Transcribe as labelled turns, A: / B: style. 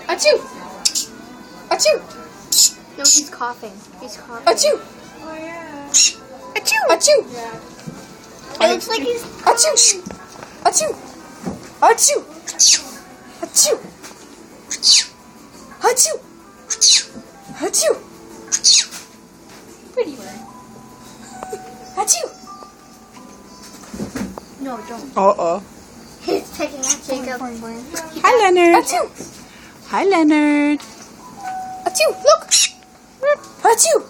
A: Achoo! Achoo!
B: No, he's coughing. He's coughing.
A: Achoo!
C: Oh yeah.
A: Achoo! Achoo!
B: It looks like he's
A: Achoo! Achoo! Achoo! Achoo! Achoo! Achoo!
B: pretty one.
A: Achoo!
B: No, don't.
C: Uh-oh.
B: He's picking at Jacob.
C: Hi, Leonard.
A: Achoo!
C: Hi, Leonard.
A: Achoo! Look! Achoo!